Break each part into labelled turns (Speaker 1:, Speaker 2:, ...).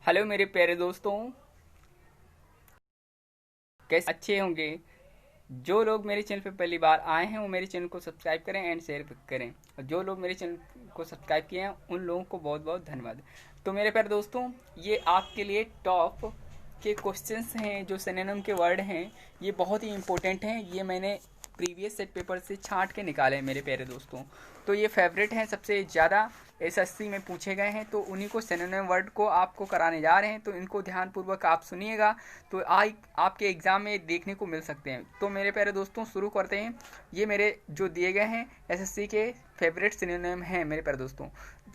Speaker 1: Hello मेरे प्यारे दोस्तों, कैसे अच्छे होंगे। जो लोग मेरे चैनल पे पहली बार आए हैं वो मेरे चैनल को सब्सक्राइब करें एंड शेयर करें, और जो लोग मेरे चैनल को सब्सक्राइब किए हैं उन लोगों को बहुत बहुत धन्यवाद। तो मेरे प्यारे दोस्तों, ये आपके लिए टॉप के क्वेश्चंस हैं, जो सिनोनिम के वर्ड हैं, ये बहुत ही इंपॉर्टेंट हैं। ये मैंने प्रीवियस सेट पेपर से छांट के निकाले हैं मेरे प्यारे दोस्तों। तो ये फेवरेट हैं, सबसे ज़्यादा एसएससी में पूछे गए हैं, तो उन्हीं को सिनोनिम वर्ड को आपको कराने जा रहे हैं। तो इनको ध्यानपूर्वक आप सुनिएगा, तो आपके एग्ज़ाम में देखने को मिल सकते हैं। तो मेरे प्यारे दोस्तों शुरू करते हैं। ये मेरे जो दिए गए हैं एसएससी के फेवरेट सिनोनिम हैं मेरे प्यारे दोस्तों,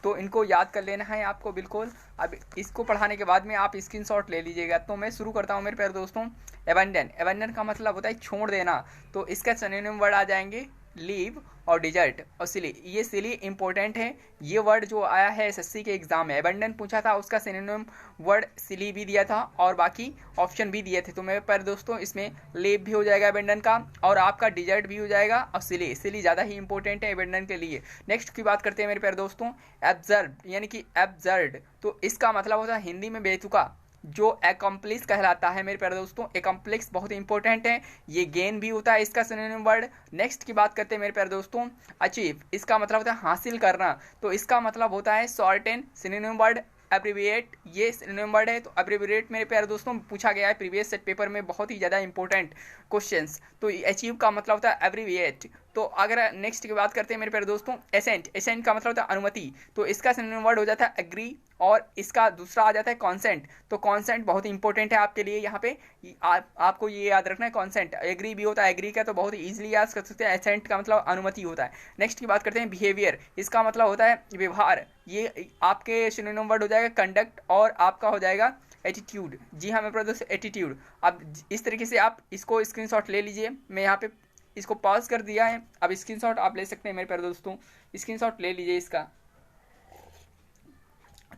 Speaker 1: तो इनको याद कर लेना है आपको बिल्कुल। अब इसको पढ़ाने के बाद में आप स्क्रीनशॉट ले लीजिएगा। तो मैं शुरू करता हूँ मेरे प्यारे दोस्तों। एबंडन, एबंडन का मतलब होता है छोड़ देना, तो इसका सिनोनिम वर्ड आ जाएंगे लीव और डिजर्ट और सिली। ये सिली इंपॉर्टेंट है, ये वर्ड जो आया है एसएससी के एग्जाम में। एबंडन पूछा था, उसका सिनोनिम वर्ड सिली भी दिया था और बाकी ऑप्शन भी दिए थे। तो मेरे पर दोस्तों इसमें लीव भी हो जाएगा एबंडन का, और आपका डिजर्ट भी हो जाएगा, और सिली, सिली ज़्यादा ही इंपॉर्टेंट है एबंडन के लिए। नेक्स्ट की बात करते हैं मेरे प्यारे दोस्तों। एब्जर्ड यानी कि एब्जर्ड, तो इसका मतलब होता है हिंदी में बेतुका, जो एकम्प्लिस कहलाता है मेरे प्यारे दोस्तों। एकम्प्लिस बहुत इंपॉर्टेंट है, ये गेन भी होता है इसका सिनोनिम वर्ड। नेक्स्ट की बात करते हैं मेरे प्यारे दोस्तों। अचीव, इसका मतलब होता है हासिल करना, तो इसका मतलब होता है शॉर्टेन। सिनोनिम वर्ड एब्रिविएट, ये सिनोनिम वर्ड है। तो एब्रिविएट मेरे प्यारे दोस्तों पूछा गया है प्रीवियस सेट पेपर में, बहुत ही ज़्यादा इंपॉर्टेंट क्वेश्चंस। तो अचीव का मतलब होता है एब्रिविएट। तो अगर नेक्स्ट की बात करते हैं मेरे प्यारे दोस्तों, एसेंट, एसेंट का मतलब होता है अनुमति, तो इसका सिनोनिम वर्ड हो जाता है एग्री, और इसका दूसरा आ जाता है कॉन्सेंट। तो कॉन्सेंट बहुत इंपॉर्टेंट है आपके लिए, यहाँ पे आपको ये याद रखना है। कॉन्सेंट एग्री भी होता है, एग्री का तो बहुत ही ईजिली याद कर सकते हैं। एसेंट का मतलब अनुमति होता है। नेक्स्ट की बात करते हैं बिहेवियर, इसका मतलब होता है व्यवहार। ये आपके सिनोनिम वर्ड हो जाएगा कंडक्ट, और आपका हो जाएगा एटीट्यूड। जी हाँ मेरे प्यारे एटीट्यूड। अब इस तरीके से आप इसको स्क्रीनशॉट ले लीजिए, मैं यहाँ पे इसको पॉज कर दिया है। अब स्क्रीनशॉट आप ले सकते हैं मेरे प्यारे दोस्तों, स्क्रीनशॉट ले लीजिए इसका।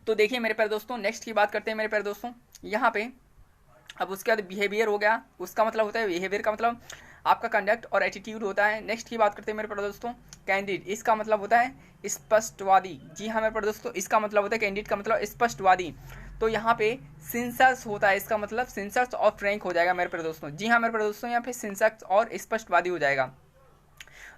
Speaker 1: तो देखिए मेरे प्यारे दोस्तों, नेक्स्ट की बात करते हैं मेरे प्यारे दोस्तों। यहाँ पे अब उसके बाद बिहेवियर हो गया, उसका मतलब होता है, बिहेवियर का मतलब आपका कंडक्ट और एटीट्यूड होता है। नेक्स्ट की बात करते हैं मेरे प्यारे दोस्तों। कैंडिड, इसका मतलब होता है स्पष्टवादी। जी हाँ मेरे प्यारे दोस्तों, इसका मतलब होता है कैंडिड का मतलब स्पष्टवादी। तो यहाँ पे सिंसर्स होता है, इसका मतलब सिंसर्स और फ्रैंक हो जाएगा मेरे प्यारे दोस्तों। जी हाँ मेरे प्यारे दोस्तों, यहाँ पे सिंसर्स और स्पष्टवादी हो जाएगा।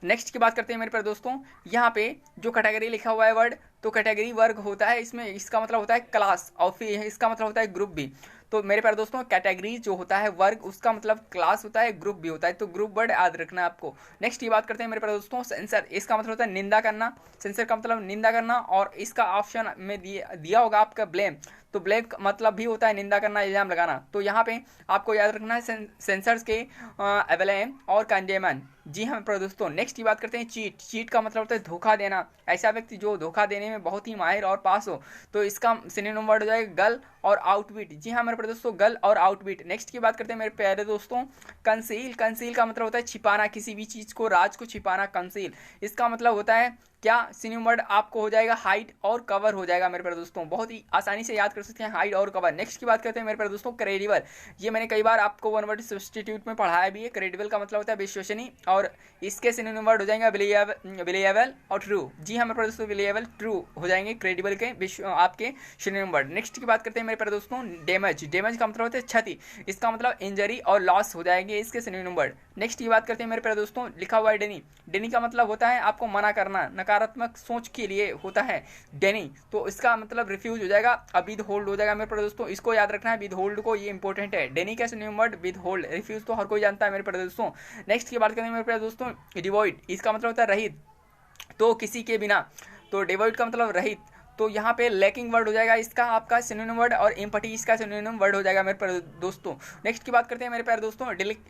Speaker 1: नेक्स्ट की बात करते हैं मेरे प्यारे दोस्तों। यहाँ पे जो कैटेगरी लिखा हुआ है वर्ड, तो कैटेगरी वर्ग होता है इसमें, इसका मतलब होता है क्लास, और फिर इसका मतलब होता है ग्रुप भी। तो मेरे प्यारे दोस्तों कैटेगरी जो होता है वर्ग, उसका मतलब क्लास होता है, ग्रुप भी होता है, तो ग्रुप वर्ड याद रखना है आपको। नेक्स्ट की बात करते हैं मेरे प्यारे दोस्तों। सेंसर, इसका मतलब होता है निंदा करना। सेंसर का मतलब निंदा करना, और इसका ऑप्शन में दिया होगा आपका ब्लेम। तो ब्लेम मतलब भी होता है निंदा करना, इल्जाम लगाना। तो यहाँ पे आपको याद रखना है सेंसर्स के एवलेम और कंडेमन। जी हाँ प्यारे दोस्तों। नेक्स्ट की बात करते हैं चीट, चीट का मतलब होता है धोखा देना, ऐसा व्यक्ति जो धोखा देने में बहुत ही माहिर और पास हो। तो इसका सिनोनिम वर्ड हो जाएगा गल और आउटविट। जी हाँ मेरे प्यारे दोस्तों, गल और आउटविट। नेक्स्ट की बात करते हैं मेरे प्यारे दोस्तों। कंसील, कंसील का मतलब होता है छिपाना, किसी भी चीज़ को, राज को छिपाना, कंसील। इसका मतलब होता है क्या, सिनोनिम वर्ड आपको हो जाएगा हाइड और कवर हो जाएगा मेरे प्यारे दोस्तों, बहुत ही आसानी से याद कर सकते हैं हाइड और कवर। नेक्स्ट की बात करते हैं मेरे प्यारे दोस्तों क्रेडिबल, ये मैंने कई बार आपको वन वर्ड सब्स्टिट्यूट में पढ़ाया भी है। क्रेडिबल का मतलब होता है विश्वसनीय, और इसके सिनोनिम वर्ड हो जाएंगे बिलीवेबल और ट्रू। जी हाँ मेरे प्यारे दोस्तों, बिलीवेबल ट्रू हो जाएंगे क्रेडिबल के आपके सिनोनिम वर्ड। नेक्स्ट की बात करते हैं मेरे प्यारे दोस्तों डैमेज, डैमेज का मतलब होता है क्षति, इसका मतलब इंजरी और लॉस हो जाएंगे इसके सिनोनिम वर्ड। नेक्स्ट की बात करते हैं मेरे प्यारे दोस्तों, लिखा हुआ है डेनी, डेनी का मतलब होता है आपको मना करना, नकारात्मक सोच के लिए होता है डेनी। तो इसका मतलब रिफ्यूज हो जाएगा, अब विद होल्ड हो जाएगा मेरे प्यारे दोस्तों, इसको याद रखना है विद होल्ड को, ये इंपॉर्टेंट है। डेनी का synonym word withhold, refuse तो हर कोई जानता है मेरे प्यारे दोस्तों। नेक्स्ट की बात करें मेरे प्यारे दोस्तों डिवॉइड, इसका मतलब होता है रहित, तो किसी के बिना, तो डिवॉइड का मतलब रहित। तो यहाँ पे लैकिंग वर्ड हो जाएगा इसका आपका सिनोनिम वर्ड, और एम्पैथी इसका सिनोनिम वर्ड हो जाएगा मेरे प्यारे दोस्तों। नेक्स्ट की बात करते हैं मेरे प्यारे दोस्तों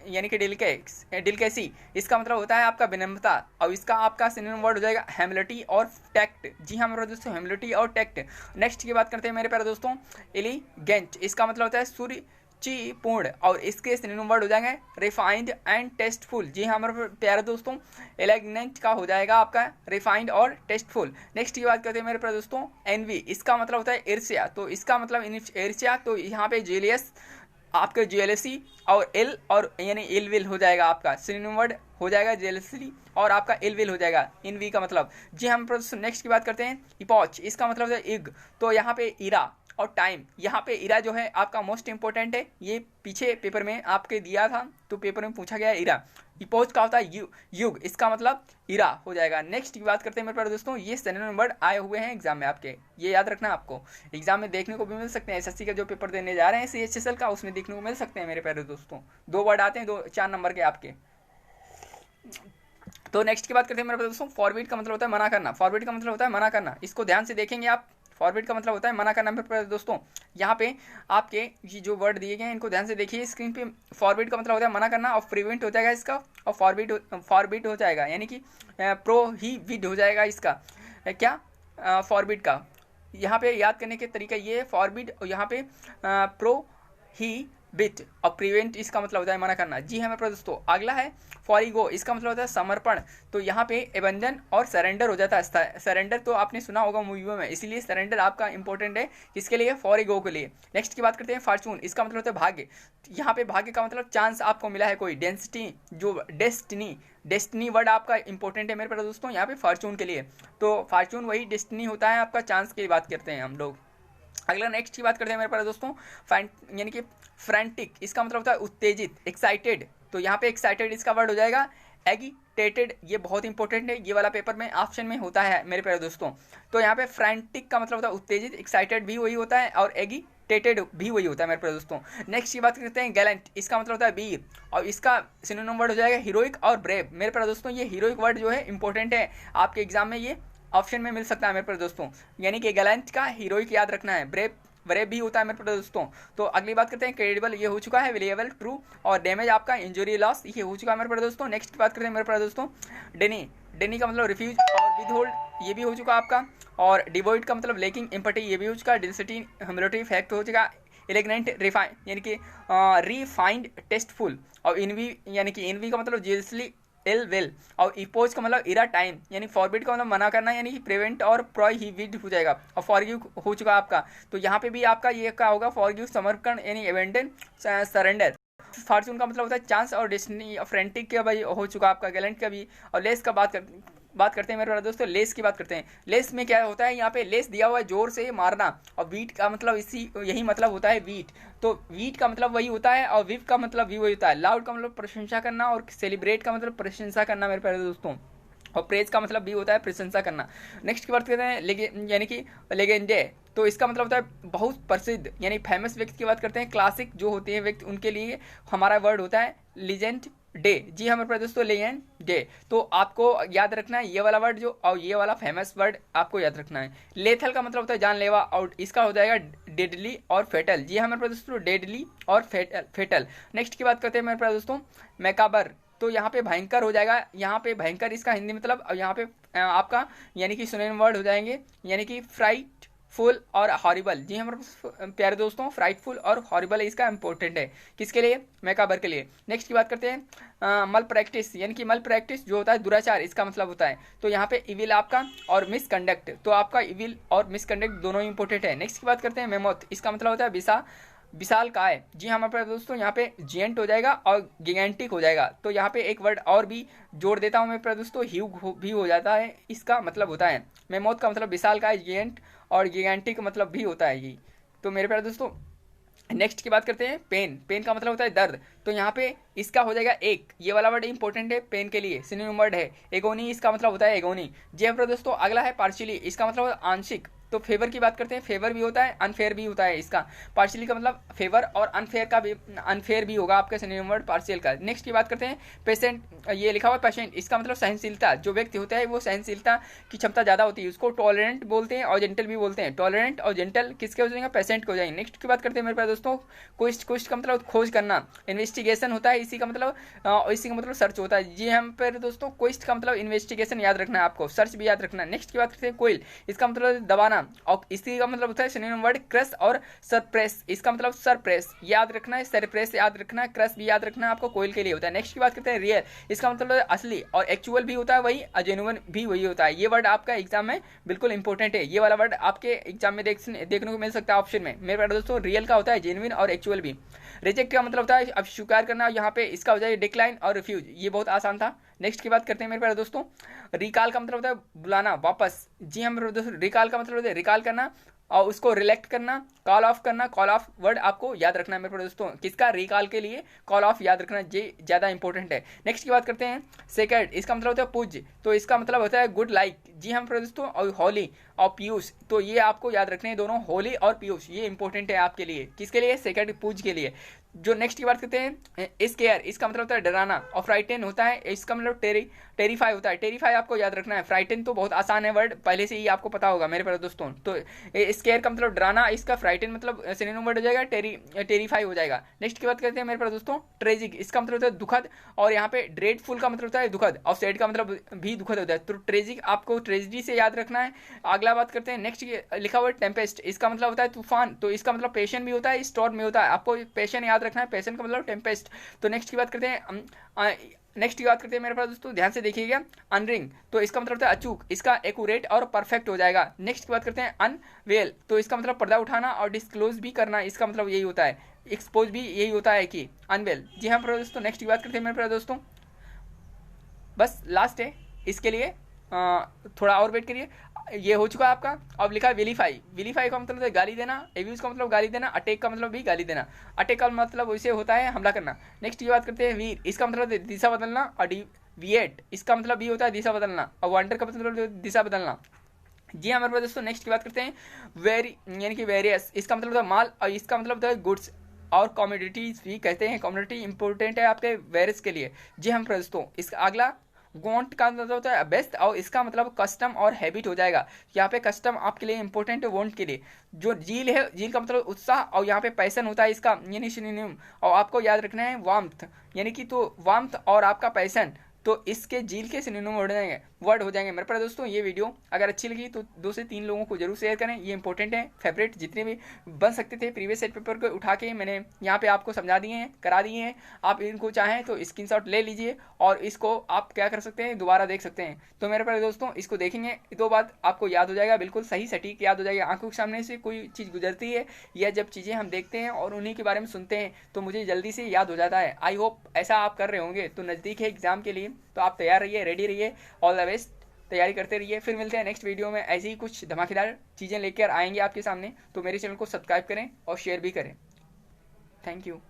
Speaker 1: यानी कि डिलिकेसी, इसका मतलब होता है आपका विनम्रता, और इसका आपका सिनोनिम वर्ड हो जाएगा ह्यूमिलिटी और टैक्ट। जी हाँ मेरे दोस्तों, ह्यूमिलिटी और टैक्ट। नेक्स्ट की बात करते हैं मेरे प्यारे दोस्तों एलिगेंट, इसका मतलब होता है सूर्य ची पूर्ण, और इसके सिनोनिम वर्ड हो जाएंगे रिफाइंड एंड टेस्टफुल। जी हाँ हमारे प्यारे दोस्तों, एलिगेंट का हो जाएगा आपका रिफाइंड और टेस्टफुल। नेक्स्ट की बात करते हैं मेरे प्यारे दोस्तों एनवी, इसका मतलब होता है ईर्ष्या, तो इसका मतलब ईर्ष्या, तो यहाँ पे जेलियस आपके जेलसी और इल और यानी इल विल हो जाएगा, आपका सिनोनिम वर्ड हो जाएगा जेलसी, और आपका इल विल हो जाएगा इन वी का मतलब। जी हम नेक्स्ट की बात करते हैं इपॉच, इसका मतलब है इग, तो यहाँ पे ईरा और टाइम। यहाँ पे इरा जो है आपका मोस्ट इंपॉर्टेंट है, ये पीछे पेपर में आपके दिया था तो पेपर में पूछा गया है इरा। इपोज का होता है युग, इसका मतलब इरा हो जाएगा। नेक्स्ट की बात करते हैं मेरे प्यारे दोस्तों, ये सिनोनिम वर्ड आए हुए हैं एग्जाम में आपके, ये याद रखना आपको, एग्जाम में देखने को भी मिल सकते हैं। एसएससी का जो पेपर देने जा रहे हैं CHSL का, उसमें देखने को मिल सकते हैं मेरे प्यारे दोस्तों। 2 वर्ड आते हैं, 4 नंबर के आपके। तो नेक्स्ट की बात करते हैं मेरे दोस्तों, फॉरवर्ड का मतलब होता है मना करना। फॉरवर्ड का मतलब होता है मना करना, इसको ध्यान से देखेंगे आप। फॉरवर्ड का मतलब होता है मना करना मेरे दोस्तों। यहाँ पे आपके ये जो वर्ड दिए गए हैं इनको ध्यान से देखिए स्क्रीन पे। फॉरवर्ड का मतलब होता है मना करना, और प्रिवेंट हो जाएगा इसका, और फॉरबिड हो जाएगा, यानी कि प्रोहिबिट हो जाएगा इसका। क्या फॉरबिड का यहाँ पे याद करने के तरीका ये है, फॉरबिड और यहाँ पे प्रोहिबिट, और प्रिवेंट इसका मतलब होता है मना करना। जी हाँ मेरे दोस्तों, अगला है फॉरिगो, इसका मतलब होता है समर्पण। तो यहाँ पे एबंडन और सरेंडर हो जाता है। सरेंडर तो आपने सुना होगा मूवियों में, इसलिए सरेंडर आपका इंपॉर्टेंट है किसके लिए, फॉरिगो के लिए। नेक्स्ट की बात करते हैं फॉर्चून, इसका मतलब होता है भाग्य। यहाँ पे भाग्य का मतलब चांस आपको मिला है कोई, डेस्टिनी वर्ड आपका इंपॉर्टेंट है मेरे प्यारे दोस्तों यहाँ पे फॉर्चून के लिए। तो फॉर्चून वही डेस्टिनी होता है आपका, चांस की बात करते हैं हम लोग। अगला नेक्स्ट की बात करते हैं मेरे प्यारे दोस्तों, यानी कि फ्रैंटिक, इसका मतलब होता है उत्तेजित, एक्साइटेड। तो यहाँ पे एक्साइटेड इसका वर्ड हो जाएगा एगिटेटेड, ये बहुत इंपॉर्टेंट है, ये वाला पेपर में ऑप्शन में होता है मेरे प्यारे दोस्तों। तो यहाँ पे फ्रैंटिक का मतलब होता है उत्तेजित, एक्साइटेड भी वही होता है, और एगिटेटेड भी वही होता है मेरे प्यारे दोस्तों। नेक्स्ट की बात करते हैं गैलेंट, इसका मतलब होता है वीर, और इसका सिनोनिम वर्ड हो जाएगा हीरोइक और ब्रेव। मेरे प्यारे दोस्तों ये हीरोइक वर्ड जो है इंपॉर्टेंट है आपके एग्जाम में, ये ऑप्शन में मिल सकता है मेरे प्यारे दोस्तों। यानी कि गैलेंट का हीरोइक याद रखना है, ब्रेव भी होता है मेरे दोस्तों। तो अगली बात करते हैं क्रेडिबल, ये हो चुका है, विलिएबल ट्रू, और डैमेज आपका इंजरी लॉस, ये हो चुका है मेरे दोस्तों। नेक्स्ट बात करते हैं मेरे दोस्तों डेनी का मतलब रिफ्यूज और विदहोल्ड, ये भी हो चुका आपका, और डिवॉइड का मतलब लेकिंग एम्पैथी, ये भी हो चुका, डेंसिटी ह्यूमिलिटी फैक्ट हो चुका, एलिगेंट रिफाइन यानी कि रिफाइंड टेस्टफुल, और इनवी यानी कि इनवी का मतलब जेलसली एल वेल, और इपोज का मतलब इरा टाइम, यानी फॉरबिड का मतलब मना करना, यानी कि प्रिवेंट और प्रोहिबिट हो जाएगा, और फॉरगिव हो चुका आपका। तो यहाँ पे भी आपका ये क्या होगा, फॉरगिव समर्पण यानी एबेंडन सरेंडर। फॉर्चून का मतलब होता है चांस, और डेस्टिनी, फ्रेंटिक का भाई हो चुका आपका, गैलेंट का भी। और लेस का बात करते हैं मेरे दोस्तों, लेस की बात करते हैं। लेस में क्या होता है, यहाँ पे लेस दिया हुआ है जोर से मारना, और वीट का मतलब यही मतलब होता है वीट। तो वीट का मतलब वही होता है, और विव का मतलब भी वही होता है। लाउड का मतलब प्रशंसा करना, और सेलिब्रेट का मतलब प्रशंसा करना मेरे प्यारे दोस्तों, और प्रेज का मतलब भी होता है प्रशंसा करना। नेक्स्ट की बात करते हैं यानी कि लेजेंडे, तो इसका मतलब होता है बहुत प्रसिद्ध यानी फेमस व्यक्ति की बात करते हैं। क्लासिक जो होते हैं व्यक्ति, उनके लिए हमारा वर्ड होता है लीजेंड डे। जी हाँ मेरे प्यारे दोस्तों, लीजेंड डे। तो आपको याद रखना है ये वाला वर्ड जो, और ये वाला फेमस वर्ड आपको याद रखना है। लेथल का मतलब होता है जानलेवा, और इसका हो जाएगा डेडली और फेटल। जी हाँ मेरे प्यारे दोस्तों, डेडली और फेटल। नेक्स्ट की बात करते हैं मेरे प्यारे दोस्तों, मैकाबर, तो यहाँ पे भयंकर हो जाएगा, यहाँ पे भयंकर इसका हिंदी मतलब, और यहाँ पे आपका यानी कि सिनोनिम वर्ड हो जाएंगे, यानी कि फ्राइटफुल और हॉरिबल। जी हमारे प्यारे दोस्तों, फ्राइटफुल और हॉरिबल इसका इंपॉर्टेंट है, किसके लिए, मैकाबर के लिए। नेक्स्ट की बात करते हैं मल प्रैक्टिस, यानी कि मल प्रैक्टिस जो होता है दुराचार, इसका मतलब होता है। तो यहाँ पे इविल आपका और मिसकंडक्ट, तो आपका इविल और मिसकंडक्ट दोनों इंपॉर्टेंट है। नेक्स्ट की बात करते हैं मेमोथ, इसका मतलब होता है विशाल काय। जी हाँ हमारे दोस्तों, यहाँ पे जियंट हो जाएगा और गिगेंटिक हो जाएगा। तो यहाँ पे एक वर्ड और भी जोड़ देता हूँ मेरे दोस्तों, ह्यूग भी हो जाता है, इसका मतलब होता है मेमोथ का मतलब विशाल काय, जियंट और गिगेंटिक मतलब भी होता है ये। तो मेरे प्यारे दोस्तों नेक्स्ट की बात करते हैं पेन का मतलब होता है दर्द। तो यहाँ पे इसका हो जाएगा एक, ये वाला वर्ड इंपॉर्टेंट है पेन के लिए, सिनोनिम वर्ड है एगोनी, इसका मतलब होता है एगोनी। जी हाँ दोस्तों, अगला है पार्शियली, इसका मतलब होता है आंशिक। तो फेवर की बात करते हैं, फेवर भी होता है, अनफेयर भी होता है इसका। पार्शियली का मतलब फेवर, और अनफेयर भी होगा आपका सिनोनिम वर्ड पार्शियल का। नेक्स्ट की बात करते हैं पेशेंट, ये लिखा हुआ है पेशेंट, इसका मतलब सहनशीलता। जो व्यक्ति होता है वो सहनशीलता की क्षमता ज़्यादा होती है, उसको टॉलरेंट बोलते हैं और जेंटल भी बोलते हैं। टॉलरेंट और जेंटल किसके हो जाएंगे, पेशेंट को हो जाएंगे। नेक्स्ट की बात करते हैं मेरे पास दोस्तों, क्वेस्ट का मतलब खोज करना, इन्वेस्टिगेशन होता है इसी का मतलब सर्च होता है। जी हम पर दोस्तों, क्वेस्ट का मतलब इन्वेस्टिगेशन याद रखना है आपको, सर्च भी याद रखना है। नेक्स्ट की बात करते हैं कोयल, इसका मतलब दबाना, और इसी का मतलब होता है सिनोनिम वर्ड क्रश और सरप्रेस, इसका मतलब सरप्रेस याद रखना है, सरप्रेस याद रखना है, क्रश भी याद रखना है आपको, कोयल के लिए होता है। नेक्स्ट की बात करते हैं रियल, इसका मतलब असली, और एक्चुअल भी होता है वही, जेन्युइन भी वही होता है। ये वर्ड आपका एग्जाम में बिल्कुल इंपॉर्टेंट है, ये वाला वर्ड आपके एग्जाम में देखने को मिल सकता है ऑप्शन में। मेरे प्यारे दोस्तों, रियल का होता है जेन्युइन और एक्चुअल भी। रिजेक्ट का मतलब होता है अब स्वीकार करना, यहाँ पे इसका हो जाएगा डिक्लाइन और रिफ्यूज, ये बहुत आसान था। नेक्स्ट की बात करते हैं मेरे प्यारे दोस्तों, रिकॉल का मतलब होता है बुलाना वापस। जी हम दोस्तों, रिकॉल का मतलब होता है रिकॉल करना, और उसको रिलेक्ट करना, कॉल ऑफ करना। कॉल ऑफ वर्ड आपको याद रखना है मेरे प्यारे दोस्तों, किसका, रिकॉल के लिए कॉल ऑफ याद रखना ये ज़्यादा इंपॉर्टेंट है। नेक्स्ट की बात करते हैं सेकेंड, इसका मतलब होता है पूज्य, तो इसका मतलब होता है गुड लाइक। जी हाँ मेरे प्यारे दोस्तों, और होली और पीयूष, तो ये आपको याद रखने हैं दोनों, होली और पीयूष, ये इंपॉर्टेंट है आपके लिए। किसके लिए, सेकेंड पूज के लिए। जो नेक्स्ट की बात करते हैं स्केयर, इसका मतलब होता है डराना, और फ्राइटन होता है, इसका मतलब टेरीफाई होता है। टेरीफाई आपको याद रखना है। फ्राइटन तो बहुत आसान है वर्ड, पहले से ही आपको पता होगा मेरे प्यारे दोस्तों। तो स्केयर का मतलब डराना, इसका फ्राइटन मतलब सिनोनिम वर्ड हो जाएगा, टेरीफाई हो जाएगा। नेक्स्ट की बात करते हैं मेरे प्यारे दोस्तों ट्रेजिक, इसका मतलब होता है दुखद, और यहाँ पे ड्रेडफुल का मतलब होता है दुखद, और सैड का मतलब भी दुखद होता है। तो ट्रेजिक आपको ट्रेजिडी से याद रखना है। अगला बात करते हैं नेक्स्ट, लिखा हुआ टेम्पेस्ट, इसका मतलब होता है तूफान, तो इसका मतलब पेशन भी होता है, स्टॉर्म भी होता है, आपको पेशन याद रखना है, पेशन का मतलब टेम्पेस्ट। तो नेक्स्ट की बात करते हैं नेक्स्ट की बात करते हैं मेरे पास दोस्तों, ध्यान से देखिएगा, अनरिंग, तो इसका मतलब होता है अचूक, इसका एक्यूरेट और परफेक्ट हो जाएगा। नेक्स्ट की बात करते हैं अनवेल, तो इसका मतलब पर्दा उठाना और डिस्क्लोज भी करना, इसका मतलब यही होता है, एक्सपोज भी यही होता है कि अनवेल। जी हाँ मेरे दोस्तों, नेक्स्ट की बात करते हैं मेरे पास दोस्तों, बस लास्ट है इसके लिए, थोड़ा और वेट करिए, ये हो चुका है आपका। अब लिखा है विलीफाई, विलीफाई का मतलब है गाली देना, एब्यूज का मतलब गाली देना, अटैक का मतलब भी गाली देना। अटैक का मतलब वैसे होता है हमला करना। नेक्स्ट की बात करते हैं वीर, इसका मतलब दिशा बदलना, और डिविएट इसका मतलब भी होता है दिशा बदलना, और वंडर का मतलब दिशा बदलना। जी हाँ मेरे पास दोस्तों, नेक्स्ट की बात करते हैं वेरी, यानी कि वेरियस, इसका मतलब होता है माल, और इसका मतलब होता है गुड्स, और कॉमोडिटीज भी कहते हैं। कॉमोडिटी इंपॉर्टेंट है आपके वेरियस के लिए। जी हाँ मेरे दोस्तों, इसका अगला वांट का मतलब होता है बेस्ट, और इसका मतलब कस्टम और हैबिट हो जाएगा। यहाँ पे कस्टम आपके लिए इंपॉर्टेंट है वांट के लिए। जो झील है, झील का मतलब उत्साह, और यहाँ पे पैसन होता है इसका, यानी सिनोनिम, और आपको याद रखना है वार्मथ, यानी कि तो वार्मथ और आपका पैसन, तो इसके झील के सिनोनिम वर्ड हो जाएंगे। मेरे प्यारे दोस्तों, ये वीडियो अगर अच्छी लगी तो 2 से 3 लोगों को जरूर शेयर करें, ये इंपॉर्टेंट है। फेवरेट जितने भी बन सकते थे प्रीवियस सेट पेपर को उठा के मैंने यहाँ पे आपको समझा दिए हैं, करा दिए हैं। आप इनको चाहें तो स्क्रीनशॉट ले लीजिए, और इसको आप क्या कर सकते हैं, दोबारा देख सकते हैं। तो मेरे प्यारे दोस्तों, इसको देखेंगे 2 बात आपको याद हो जाएगा, बिल्कुल सही सटीक याद हो जाएगा। आंखों के सामने से कोई चीज़ गुजरती है, या जब चीज़ें हम देखते हैं और उन्हीं के बारे में सुनते हैं, तो मुझे जल्दी से याद हो जाता है। आई होप ऐसा आप कर रहे होंगे। तो नज़दीक है एग्जाम के लिए, तो आप तैयार रहिए, रेडी रहिए, ऑल द बेस्ट, तैयारी करते रहिए। फिर मिलते हैं नेक्स्ट वीडियो में, ऐसी ही कुछ धमाकेदार चीज़ें लेकर आएंगे आपके सामने। तो मेरे चैनल को सब्सक्राइब करें और शेयर भी करें। Thank you.